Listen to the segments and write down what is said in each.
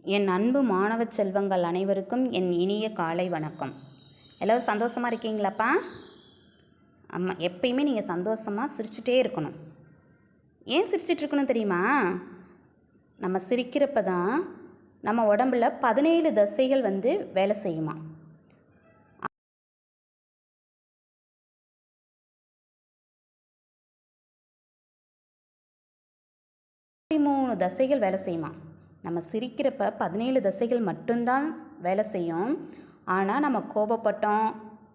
என் அன்பு மாணவ செல்வங்கள் அனைவருக்கும் என் இனிய காலை வணக்கம். எல்லோரும் சந்தோஷமாக இருக்கீங்களாப்பா? ஆமாம், எப்பயுமே நீங்கள் சந்தோஷமாக சிரிச்சுட்டே இருக்கணும். ஏன் சிரிச்சிட்ருக்கணும் தெரியுமா? நம்ம சிரிக்கிறப்ப தான் நம்ம உடம்புல 17 தசைகள் வேலை செய்யுமா. 3 தசைகள் வேலை செய்யுமா. நம்ம சிரிக்கிறப்ப 17 தசைகள் மட்டும்தான் வேலை செய்யும். ஆனால் நம்ம கோபப்பட்டோம்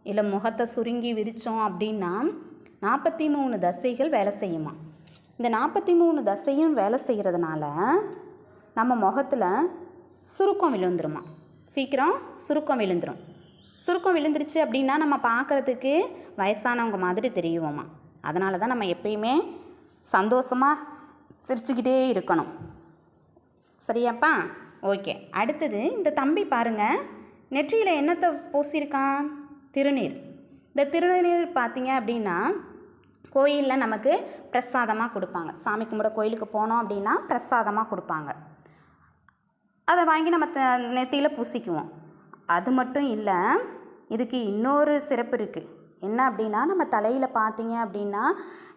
இல்லை முகத்தை சுருங்கி விரித்தோம் அப்படின்னா 43 தசைகள் வேலை செய்யுமா. இந்த 43 தசையும் வேலை செய்கிறதுனால நம்ம முகத்தில் சுருக்கம் விழுந்துருமா. சீக்கிரம் சுருக்கம் விழுந்துடும். சுருக்கம் விழுந்துருச்சு அப்படின்னா நம்ம பார்க்குறதுக்கு வயசானவங்க மாதிரி தெரியுவோமா. அதனால தான் நம்ம எப்பயுமே சந்தோஷமாக சிரிச்சுக்கிட்டே இருக்கணும். சரியாப்பா? ஓகே. அடுத்தது இந்த தம்பி பாருங்கள், நெற்றியில் என்னத்தை பூசியிருக்கான்? திருநீர். இந்த திருநீர் பார்த்தீங்க அப்படின்னா கோயிலில் நமக்கு பிரசாதமாக கொடுப்பாங்க. சாமி கும்பிட கோயிலுக்கு போனோம் அப்படின்னா பிரசாதமாக கொடுப்பாங்க. அதை வாங்கி நம்ம நெற்றியில் பூசிக்குவோம். அது மட்டும் இல்லை, இதுக்கு இன்னொரு சிறப்பு இருக்குது. என்ன அப்படின்னா, நம்ம தலையில் பார்த்தீங்க அப்படின்னா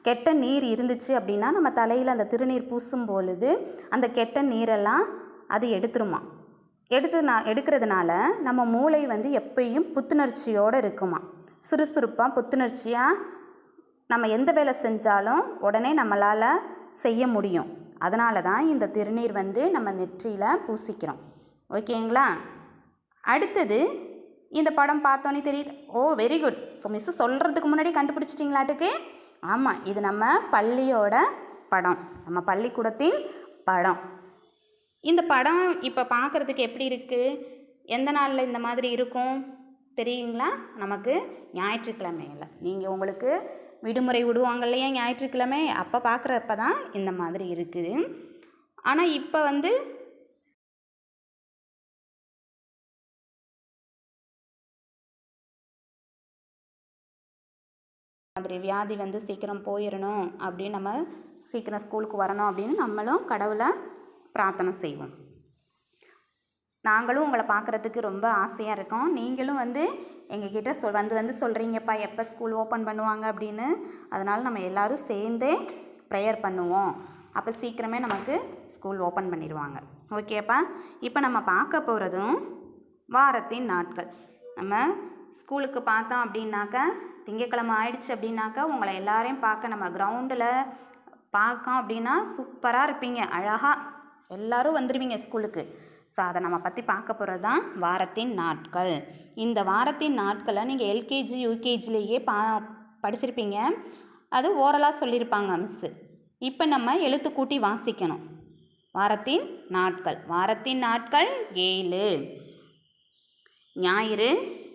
கெட்ட நீர் இருந்துச்சு அப்படின்னா நம்ம தலையில் அந்த திருநீர் பூசும் பொழுது அந்த கெட்ட நீரெல்லாம் அது எடுத்துருமா. எடுக்கிறதுனால நம்ம மூளை எப்பயும் புத்துணர்ச்சியோடு இருக்குமா. சுறுசுறுப்பாக புத்துணர்ச்சியாக நம்ம எந்த வேலை செஞ்சாலும் உடனே நம்மளால் செய்ய முடியும். அதனால தான் இந்த திருநீர் நம்ம நெற்றியில் பூசிக்கிறோம். ஓகேங்களா? அடுத்தது இந்த படம் பார்த்தோன்னே தெரியுது. ஓ, வெரி குட். ஸோ மிஸ்ஸு சொல்கிறதுக்கு முன்னாடி கண்டுபிடிச்சிட்டிங்களாட்டுக்கு? ஆமாம், இது நம்ம பள்ளியோட படம், நம்ம பள்ளிக்கூடத்தின் படம். இந்த படம் இப்போ பார்க்குறதுக்கு எப்படி இருக்குது? எந்த நாளில் இந்த மாதிரி இருக்கும் தெரியுங்களா? நமக்கு ஞாயிற்றுக்கிழமையில் நீங்கள் உங்களுக்கு விடுமுறை விடுவாங்க இல்லையா ஞாயிற்றுக்கிழமை, அப்போ பார்க்குறப்ப தான் இந்த மாதிரி இருக்குது. ஆனால் இப்போ மாதிரி வியாதி சீக்கிரம் போயிடணும் அப்படின்னு நம்ம சீக்கிரம் ஸ்கூலுக்கு வரணும் அப்படின்னு நம்மளும் கடவுளை பிரார்த்தனை செய்வோம். நாங்களும் உங்களை பார்க்குறதுக்கு ரொம்ப ஆசையாக இருக்கோம். நீங்களும் எங்ககிட்ட சொல்கிறீங்கப்பா எப்போ ஸ்கூல் ஓப்பன் பண்ணுவாங்க அப்படின்னு. அதனால் நம்ம எல்லோரும் சேர்ந்தே ப்ரேயர் பண்ணுவோம். அப்போ சீக்கிரமே நமக்கு ஸ்கூல் ஓப்பன் பண்ணிடுவாங்க. ஓகேப்பா? இப்போ நம்ம பார்க்க போகிறதும் வாரத்தின் நாட்கள். நம்ம ஸ்கூலுக்கு பார்த்தோம் அப்படின்னாக்கா திங்கக்கிழமை ஆயிடுச்சு அப்படின்னாக்கா உங்களை எல்லாரையும் பார்க்க நம்ம கிரவுண்டில் பார்க்கோம் அப்படின்னா சூப்பராக இருப்பீங்க, அழகாக எல்லோரும் வந்துடுவீங்க ஸ்கூலுக்கு. ஸோ அதை நம்ம பற்றி பார்க்க போகிறது தான் வாரத்தின் நாட்கள். இந்த வாரத்தின் நாட்களை நீங்கள் எல்கேஜி யூகேஜிலேயே படிச்சிருப்பீங்க. அது ஓரலாக சொல்லியிருப்பாங்க மிஸ்ஸு. இப்போ நம்ம எழுத்து கூட்டி வாசிக்கணும். வாரத்தின் நாட்கள். வாரத்தின் நாட்கள் 7. ஞாயிறு,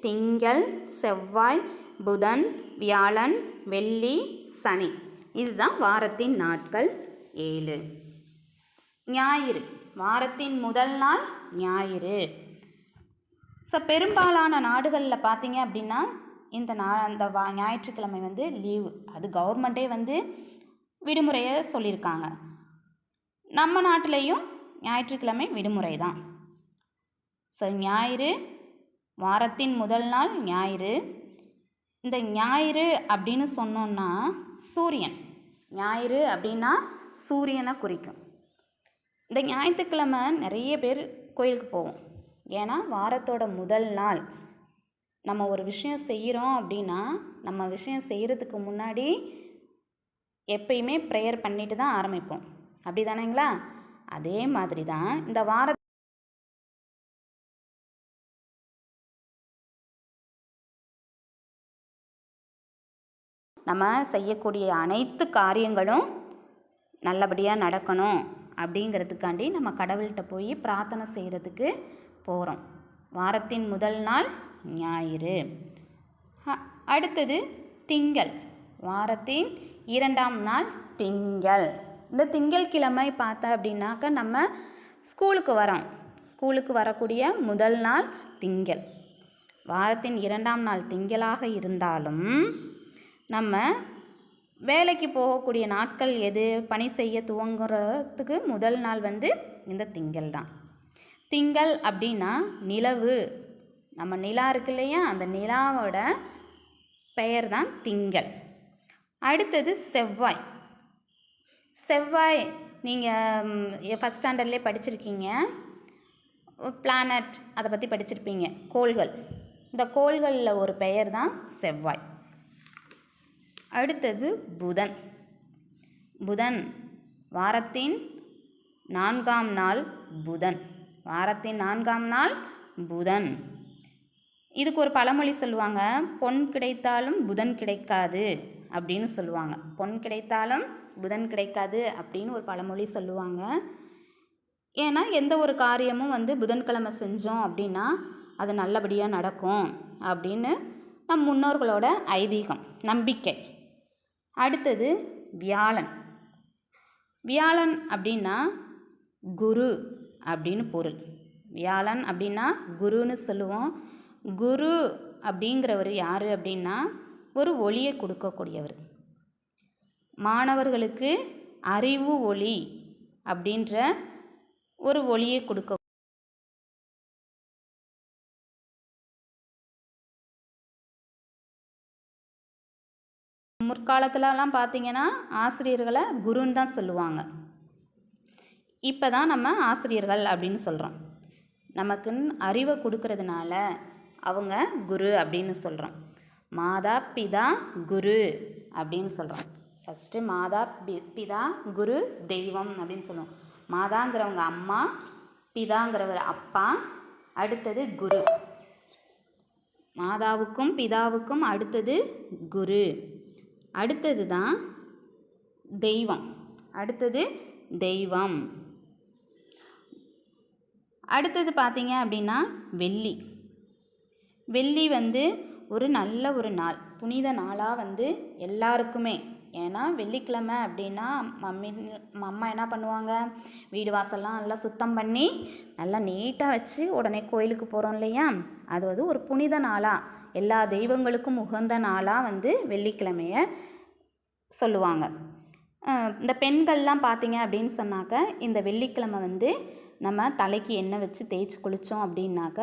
திங்கள், செவ்வாய், புதன், வியாழன், வெள்ளி, சனி. இதுதான் வாரத்தின் நாட்கள் 7. ஞாயிறு, வாரத்தின் முதல் நாள் ஞாயிறு. ஸோ பெரும்பாலான நாடுகளில் பார்த்தீங்க அப்படின்னா இந்த ஞாயிற்றுக்கிழமை லீவு. அது கவர்மெண்ட்டே விடுமுறையை சொல்லியிருக்காங்க. நம்ம நாட்டிலையும் ஞாயிற்றுக்கிழமை விடுமுறை தான். ஸோ ஞாயிறு, வாரத்தின் முதல் நாள் ஞாயிறு. இந்த ஞாயிறு அப்படின்னு சொன்னோன்னா சூரியன். ஞாயிறு அப்படின்னா சூரியனை குறிக்கும். இந்த ஞாயிற்றுக்கிழமை நிறைய பேர் கோயிலுக்கு போவோம். ஏன்னா வாரத்தோட முதல் நாள். நம்ம ஒரு விஷயம் செய்கிறோம் அப்படின்னா நம்ம விஷயம் செய்கிறதுக்கு முன்னாடி எப்பயுமே ப்ரேயர் பண்ணிட்டு தான் ஆரம்பிப்போம். அப்படி தானேங்களா? அதே மாதிரி தான் இந்த நம்ம செய்யக்கூடிய அனைத்து காரியங்களும் நல்லபடியாக நடக்கணும் அப்படிங்கிறதுக்காண்டி நம்ம கடவுள்கிட்ட போய் பிரார்த்தனை செய்கிறதுக்கு போகிறோம். வாரத்தின் முதல் நாள் ஞாயிறு. அடுத்தது திங்கள். வாரத்தின் 2ஆம் நாள் திங்கள். இந்த திங்கள் கிழமை பார்த்தா அப்படின்னாக்கா நம்ம ஸ்கூலுக்கு வரோம். ஸ்கூலுக்கு வரக்கூடிய முதல் நாள் திங்கள். வாரத்தின் 2ஆம் நாள் திங்களாக இருந்தாலும் நம்ம வேலைக்கு போகக்கூடிய நாட்கள் எது? பணி செய்ய துவங்குறதுக்கு முதல் நாள் இந்த திங்கள் தான். திங்கள் அப்படின்னா நிலவு. நம்ம நிலா இருக்கு இல்லையா, அந்த நிலாவோட பெயர் தான் திங்கள். அடுத்தது செவ்வாய். செவ்வாய் நீங்கள் ஃபஸ்ட் ஸ்டாண்டர்ட்லேயே படிச்சிருக்கீங்க. பிளானட் அதை பற்றி படிச்சிருப்பீங்க, கோள்கள். இந்த கோள்களில் ஒரு பெயர் தான் செவ்வாய். அடுத்தது புதன். புதன் வாரத்தின் 4ஆம் நாள் புதன். வாரத்தின் 4ஆம் நாள் புதன். இதுக்கு ஒரு பழமொழி சொல்லுவாங்க, பொன் கிடைத்தாலும் புதன் கிடைக்காது அப்படின்னு சொல்லுவாங்க. பொன் கிடைத்தாலும் புதன் கிடைக்காது அப்படின்னு ஒரு பழமொழி சொல்லுவாங்க. ஏன்னா எந்த ஒரு காரியமும் புதன்கிழமை செஞ்சோம் அப்படின்னா அது நல்லபடியாக நடக்கும் அப்படின்னு நம் முன்னோர்களோட ஐதீகம், நம்பிக்கை. அடுத்தது வியாழன். வியாழன் அப்படின்னா குரு அப்படின்னு பொருள். வியாழன் அப்படின்னா குருன்னு சொல்லுவோம். குரு அப்படிங்கிறவர் யார் அப்படின்னா ஒரு ஒளியை கொடுக்கக்கூடியவர். மாணவர்களுக்கு அறிவு ஒளி அப்படின்ற ஒரு ஒளியை கொடுக்க. முற்காலத்துலலாம் பார்த்தீங்கன்னா ஆசிரியர்களை குருன்னு தான் சொல்லுவாங்க. இப்போ தான் நம்ம ஆசிரியர்கள் அப்படின்னு சொல்கிறோம். நமக்குன்னு அறிவை கொடுக்கறதுனால அவங்க குரு அப்படின்னு சொல்கிறோம். மாதா பிதா குரு அப்படின்னு சொல்கிறோம். ஃபஸ்ட்டு மாதா பிதா குரு தெய்வம் அப்படின்னு சொல்லுவோம். மாதாங்கிறவங்க அம்மா, பிதாங்கிறவர் அப்பா, அடுத்தது குரு. மாதாவுக்கும் பிதாவுக்கும் அடுத்தது குரு. அடுத்தது தான் தெய்வம். அடுத்தது தெய்வம். அடுத்தது பார்த்தீங்க அப்படின்னா வெள்ளி. வெள்ளி ஒரு நல்ல ஒரு நாள், புனித நாளாக எல்லாருக்குமே. ஏன்னா வெள்ளிக்கிழமை அப்படின்னா அம்மா என்ன பண்ணுவாங்க, வீடு வாசல்லாம் நல்லா சுத்தம் பண்ணி நல்லா நீட்டாக வச்சு உடனே கோயிலுக்கு போகிறோம் இல்லையா, அது ஒரு புனித நாளாக, எல்லா தெய்வங்களுக்கும் உகந்த நாளாக வெள்ளிக்கிழமையை சொல்லுவாங்க. இந்த பெண்கள்லாம் பார்த்தீங்க அப்படின்னு சொன்னாக்க இந்த வெள்ளிக்கிழமை நம்ம தலைக்கு எண்ணெய் வச்சு தேய்ச்சி குளித்தோம் அப்படின்னாக்க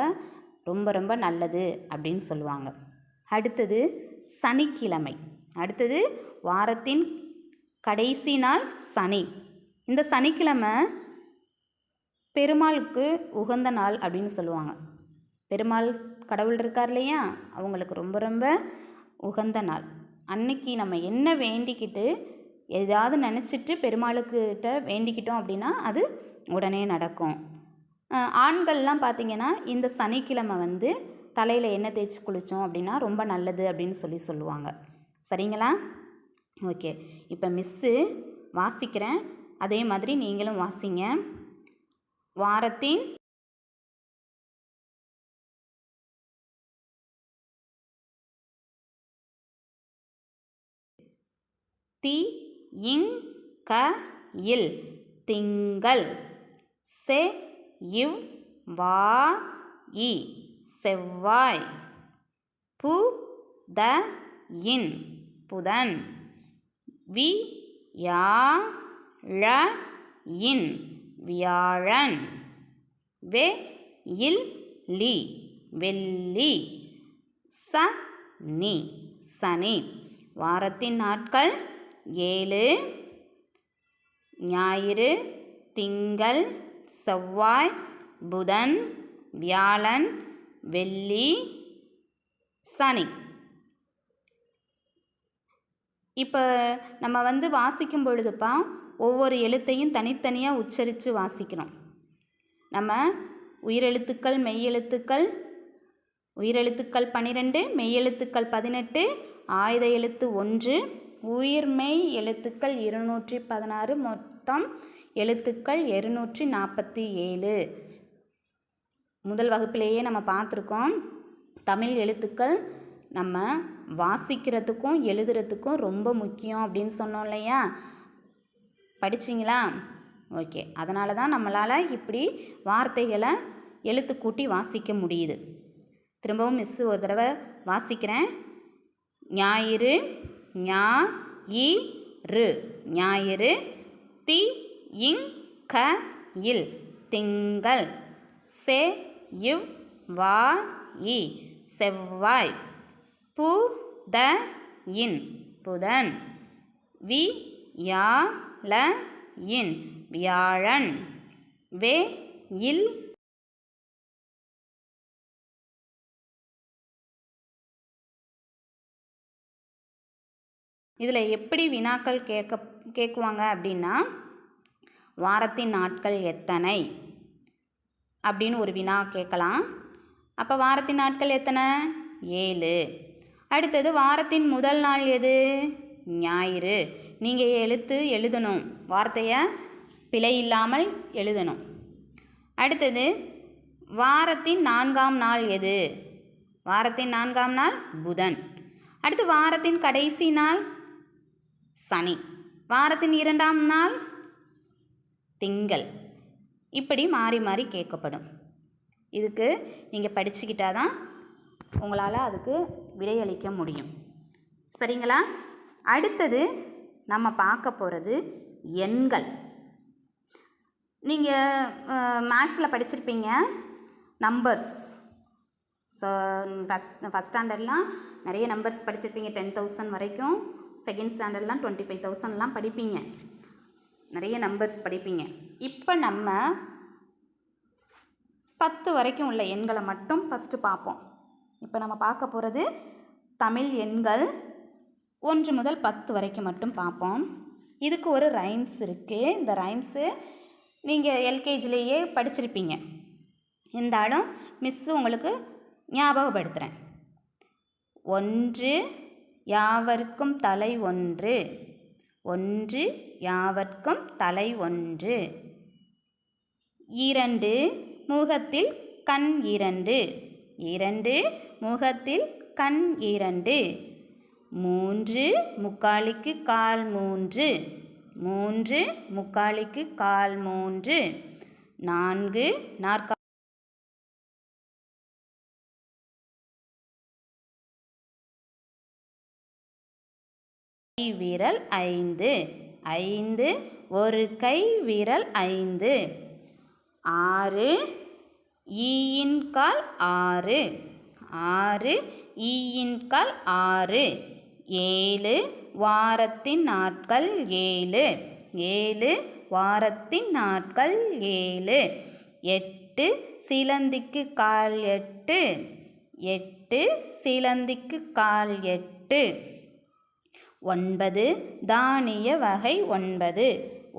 ரொம்ப ரொம்ப நல்லது அப்படின்னு சொல்லுவாங்க. அடுத்தது சனிக்கிழமை. அடுத்தது வாரத்தின் கடைசி நாள் சனி. இந்த சனிக்கிழமை பெருமாளுக்கு உகந்த நாள் அப்படின்னு சொல்லுவாங்க. பெருமாள் கடவுள் இருக்கார் இல்லையா, அவங்களுக்கு ரொம்ப ரொம்ப உகந்த நாள். அன்னைக்கு நம்ம என்ன வேண்டிக்கிட்டு ஏதாவது நினச்சிட்டு பெருமாளுக்கிட்ட வேண்டிக்கிட்டோம் அப்படின்னா அது உடனே நடக்கும். ஆண்கள்லாம் பார்த்திங்கன்னா இந்த சனிக்கிழமை தலையில் எண்ணெய் தேய்ச்சி குளித்தோம் அப்படின்னா ரொம்ப நல்லது அப்படின்னு சொல்லுவாங்க. சரிங்களா? ஓகே, இப்போ மிஸ்ஸு வாசிக்கிறேன், அதே மாதிரி நீங்களும் வாசிங்க. வாரத்தின் இல் திங்கள். செவ்வாய். இன் புதன். இன் வியாழன். வெள்ளி. சனி. வாரத்தின் நாட்கள் 7: ஞாயிறு, திங்கள், செவ்வாய், புதன், வியாழன், வெள்ளி, சனி. இப்போ நம்ம வாசிக்கும் பொழுதுப்பா ஒவ்வொரு எழுத்தையும் தனித்தனியாக உச்சரித்து வாசிக்கணும். நம்ம உயிரெழுத்துக்கள், மெய்யெழுத்துக்கள், உயிரெழுத்துக்கள் 12, மெய்யெழுத்துக்கள் 18, ஆயுத எழுத்து 1, உயிர்மெய் எழுத்துக்கள் 216, மொத்தம் எழுத்துக்கள் 247. முதல் வகுப்பிலேயே நம்ம பார்த்துருக்கோம். தமிழ் எழுத்துக்கள் நம்ம வாசிக்கிறதுக்கும் எழுதுறதுக்கும் ரொம்ப முக்கியம் அப்படின்னு சொன்னோம் இல்லையா, படிச்சிங்களா? ஓகே, அதனால தான் நம்மளால் இப்படி வார்த்தைகளை எழுத்து கூட்டி வாசிக்க முடியுது. திரும்பவும் மிஸ்ஸு ஒரு தடவை வாசிக்கிறேன். ஞாயிறு, ஞாயிறு. இல் திங்கள். செ இவ் வா இ செவ்வாய். பு த இன் புதன். வி யா ல இன் வியாழன். வே இல் இதில் எப்படி வினாக்கள் கேட்குவாங்க அப்படின்னா, வாரத்தின் நாட்கள் எத்தனை அப்படின்னு ஒரு வினா கேட்கலாம். அப்போ வாரத்தின் நாட்கள் எத்தனை? 7. அடுத்தது வாரத்தின் முதல் நாள் எது? ஞாயிறு. நீங்கள் எழுதணும், வார்த்தையை பிழை இல்லாமல் எழுதணும். அடுத்தது வாரத்தின் 4ஆம் நாள் எது? வாரத்தின் 4ஆம் நாள் புதன். அடுத்து வாரத்தின் கடைசி நாள் சனி. வாரத்தின் 2ஆம் நாள் திங்கள். இப்படி மாறி மாறி கேட்கப்படும். இதுக்கு நீங்கள் படிச்சுக்கிட்டால் தான் உங்களால் அதுக்கு விடையளிக்க முடியும். சரிங்களா? அடுத்தது நம்ம பார்க்க போகிறது எண்கள். நீங்கள் மேக்ஸில் படிச்சிருப்பீங்க நம்பர்ஸ். ஸோ ஃபஸ்ட் ஸ்டாண்டர்ட்லாம் நிறைய நம்பர்ஸ் படிச்சிருப்பீங்க. 10,000 வரைக்கும். செகண்ட் ஸ்டாண்டர்ட்லாம் 25,000லாம் படிப்பீங்க. நிறைய நம்பர்ஸ் படிப்பீங்க. இப்போ நம்ம 10 வரைக்கும் உள்ள எண்களை மட்டும் ஃபஸ்ட்டு பார்ப்போம். இப்போ நம்ம பார்க்க போகிறது தமிழ் எண்கள் 1 முதல் 10 வரைக்கும் மட்டும் பார்ப்போம். இதுக்கு ஒரு ரைம்ஸ் இருக்குது. இந்த ரைம்ஸு நீங்கள் எல்கேஜிலேயே படிச்சிருப்பீங்க. இருந்தாலும் மிஸ்ஸு உங்களுக்கு ஞாபகப்படுத்துகிறேன். 1 யாவர்க்கும் தலை 1. 1 யாவர்க்கும் தலை 1. 2 முகத்தில் கண் 2. 2 முகத்தில் கண் 2. 3 முக்காலிக்கு கால் 3. 3 முக்காலிக்கு கால் 3. 4 நாற்காலி விரல் 5. 5 ஒரு கை விரல் 5. 6 ஈயின் கால் 6. 6 ஈயின் கால் 6. 7 வாரத்தின் நாட்கள் 7. 7 வாரத்தின் நாட்கள் 7. 8 சிலந்திக்கு கால் 8. 8 சிலந்திக்கு கால் 8. 9 தானிய வகை 9.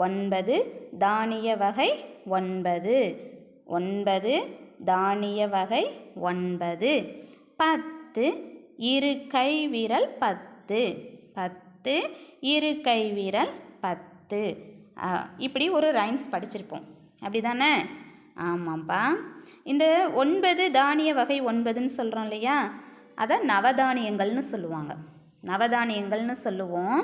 9 தானிய வகை 9. 9 தானிய வகை 9. 10 இரு கை விரல் 10. 10 இரு கை விரல் 10. இப்படி ஒரு ரைம்ஸ் படிச்சிருப்போம். அப்படி தானே? ஆமாம்ப்பா. இந்த 9 தானிய வகை 9ன்னு சொல்கிறோம் இல்லையா, அதை நவதானியங்கள்னு சொல்லுவாங்க. நவதானியங்கள்னு சொல்லுவோம்.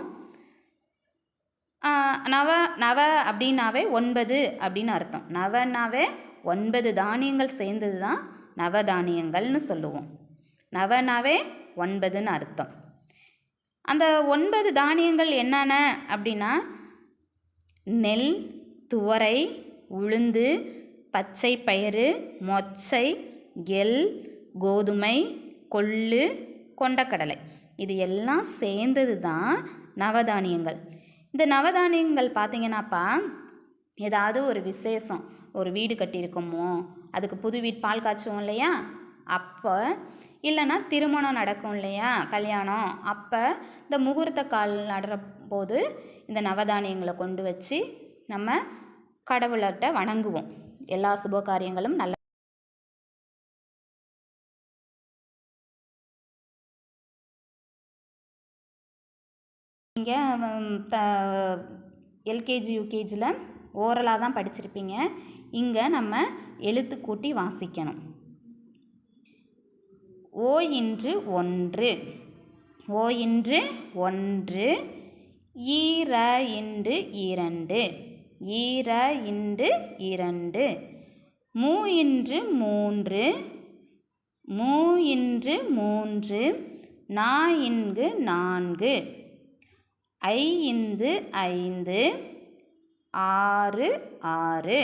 நவ அப்படின்னாவே 9 அப்படின்னு அர்த்தம். நவனாவே 9 தானியங்கள் சேர்ந்தது தான் நவதானியங்கள்னு சொல்லுவோம். நவனாவே 9ன்னு அர்த்தம். அந்த 9 தானியங்கள் என்னென்ன அப்படின்னா நெல், துவரை, உளுந்து, பச்சை பயிறு, மொச்சை, எள், கோதுமை, கொள்ளு, கொண்டக்கடலை. இது எல்லாம் சேர்ந்தது தான் நவதானியங்கள். இந்த நவதானியங்கள் பார்த்திங்கன்னாப்பா, ஏதாவது ஒரு விசேஷம், ஒரு வீடு கட்டியிருக்கோமோ, அதுக்கு புது வீடு பால் காய்ச்சுவோம் இல்லையா, அப்போ இல்லைன்னா திருமணம் நடக்கும் இல்லையா, கல்யாணம், அப்போ இந்த முகூர்த்த கால் நடுற போது இந்த நவதானியங்களை கொண்டு வச்சு நம்ம கடவுள்கிட்ட வணங்குவோம். எல்லா சுப காரியங்களும் நல்ல நீங்கள் எல்கேஜி யூகேஜியில் ஓரலாக தான் படிச்சிருப்பீங்க. இங்கே நம்ம எழுத்து கூட்டி வாசிக்கணும். ஓ இன்று 1. ஓ இன்று 1. ஈர இன்று 2. ஈர இன்று 2. மூ இன்று 3. மூ இன்று 3. நா இங்கு 4. ஐ இந்து 5. 6 6.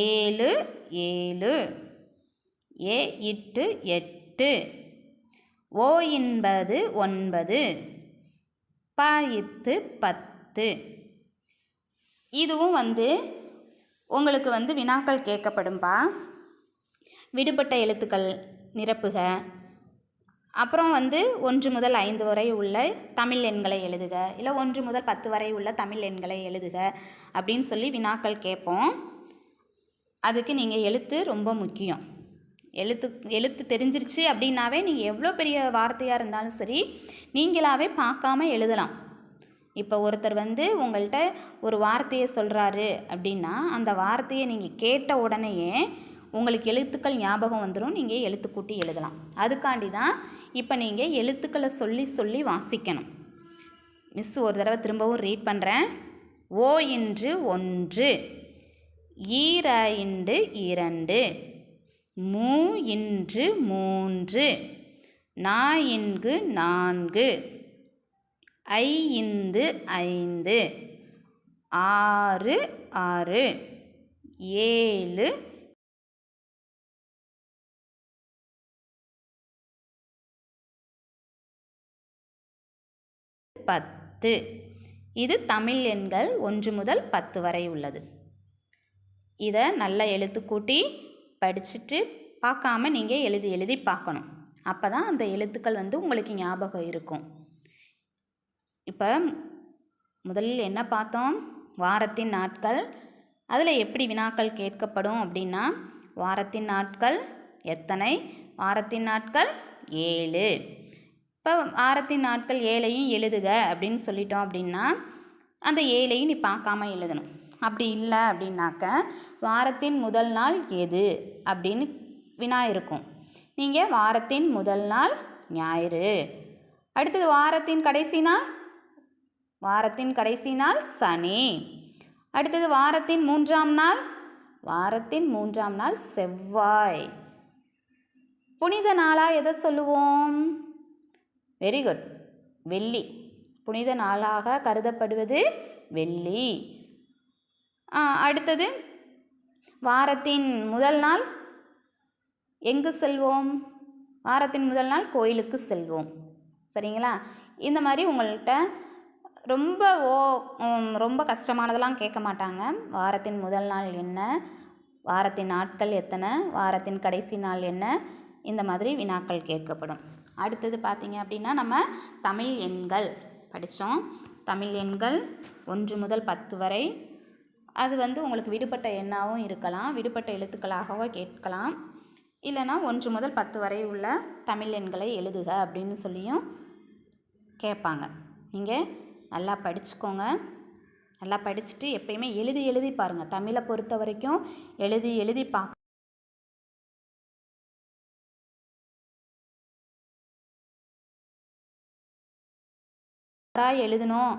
ஏழு ஏழு, ஏ இட்டு எட்டு, ஓ என்பது 9, ப இத்து 10. இதுவும் உங்களுக்கு வினாக்கள் கேட்கப்படும்பா. விடுபட்ட எழுத்துக்கள் நிரப்புக. அப்புறம் 1 முதல் 5 வரை உள்ள தமிழ் எண்களை எழுதுக, இல்லை 1 முதல் 10 வரை உள்ள தமிழ் எண்களை எழுதுக அப்படின்னு சொல்லி வினாக்கள் கேட்போம். அதுக்கு நீங்கள் எழுத்து ரொம்ப முக்கியம். எழுத்து தெரிஞ்சிருச்சு அப்படின்னாவே நீங்கள் எவ்வளோ பெரிய வார்த்தையாக இருந்தாலும் சரி நீங்களாகவே பார்க்காம எழுதலாம். இப்போ ஒருத்தர் உங்கள்கிட்ட ஒரு வார்த்தையை சொல்கிறாரு அப்படின்னா அந்த வார்த்தையை நீங்கள் கேட்ட உடனேயே உங்களுக்கு எழுத்துக்கள் ஞாபகம் வந்துடும், நீங்கள் எழுத்து கூட்டி எழுதலாம். அதுக்காண்டி தான் இப்போ நீங்கள் எழுத்துக்களை சொல்லி சொல்லி வாசிக்கணும். மிஸ் ஒரு தடவை திரும்பவும் ரீட் பண்ணுறேன். ஓ இன்று 1, ஈர இன்று 2, மூ இன்று 3, நா இங்கு 4, ஐ இந்து 5, 6 6, 7 10. இது தமிழ் எண்கள் 1 முதல் 10 வரை உள்ளது. இதை நல்ல எழுத்து கூட்டி படிச்சுட்டு பார்க்காம நீங்கள் எழுதி பார்க்கணும். அப்போ தான் அந்த எழுத்துக்கள் உங்களுக்கு ஞாபகம் இருக்கும். இப்போ முதலில் என்ன பார்த்தோம்? வாரத்தின் நாட்கள். அதில் எப்படி வினாக்கள் கேட்கப்படும் அப்படின்னா, வாரத்தின் நாட்கள் எத்தனை? வாரத்தின் நாட்கள் 7. இப்போ வாரத்தின் நாட்கள் 7ஐயும் எழுதுக அப்படின்னு சொல்லிட்டோம் அப்படின்னா அந்த 7ஐயும் நீ பார்க்காம எழுதணும். அப்படி இல்லை அப்படின்னாக்க வாரத்தின் முதல் நாள் எது அப்படின்னு வினா இருக்கும். நீங்கள் வாரத்தின் முதல் நாள் ஞாயிறு. அடுத்தது வாரத்தின் கடைசி நாள்? வாரத்தின் கடைசி நாள் சனி. அடுத்தது வாரத்தின் 3ஆம் நாள்? வாரத்தின் 3ஆம் நாள் செவ்வாய். புனித நாளாக எதை சொல்லுவோம்? வெரி குட், வெள்ளி. புனித நாளாக கருதப்படுவது வெள்ளி. அடுத்தது வாரத்தின் முதல் நாள் எங்கு செல்வோம்? வாரத்தின் முதல் நாள் கோயிலுக்கு செல்வோம். சரிங்களா? இந்த மாதிரி உங்கள்கிட்ட ரொம்ப கஷ்டமானதெல்லாம் கேட்க மாட்டாங்க. வாரத்தின் முதல் நாள் என்ன, வாரத்தின் நாட்கள் எத்தனை, வாரத்தின் கடைசி நாள் என்ன, இந்த மாதிரி வினாக்கள் கேட்கப்படும். அடுத்தது பார்த்திங்க அப்படின்னா நம்ம தமிழ் எண்கள் படித்தோம். தமிழ் எண்கள் 1 முதல் 10 வரை. அது உங்களுக்கு விடுபட்ட எண்ணாகவும் இருக்கலாம், விடுபட்ட எழுத்துக்களாகவும் கேட்கலாம். இல்லைனா 1 முதல் 10 வரை உள்ள தமிழ் எண்களை எழுதுக அப்படின்னு சொல்லியும் கேட்பாங்க. நீங்கள் நல்லா படிச்சுக்கோங்க. நல்லா படிச்சுட்டு எப்பயுமே எழுதி பாருங்கள். தமிழை பொறுத்த வரைக்கும் எழுதி பார்க்க எழுதணும்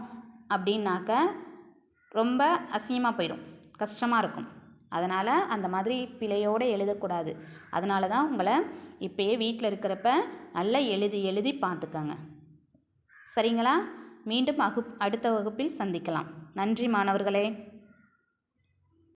அப்படின்னாக்க ரொம்ப அசிங்கமாக போயிடும், கஷ்டமாக இருக்கும். அதனால் அந்த மாதிரி பிழையோடு எழுதக்கூடாது. அதனால தான் உங்களை இப்போயே வீட்டில் இருக்கிறப்ப நல்லா எழுதி பார்த்துக்கங்க. சரிங்களா? மீண்டும் அடுத்த வகுப்பில் சந்திக்கலாம். நன்றி மாணவர்களே.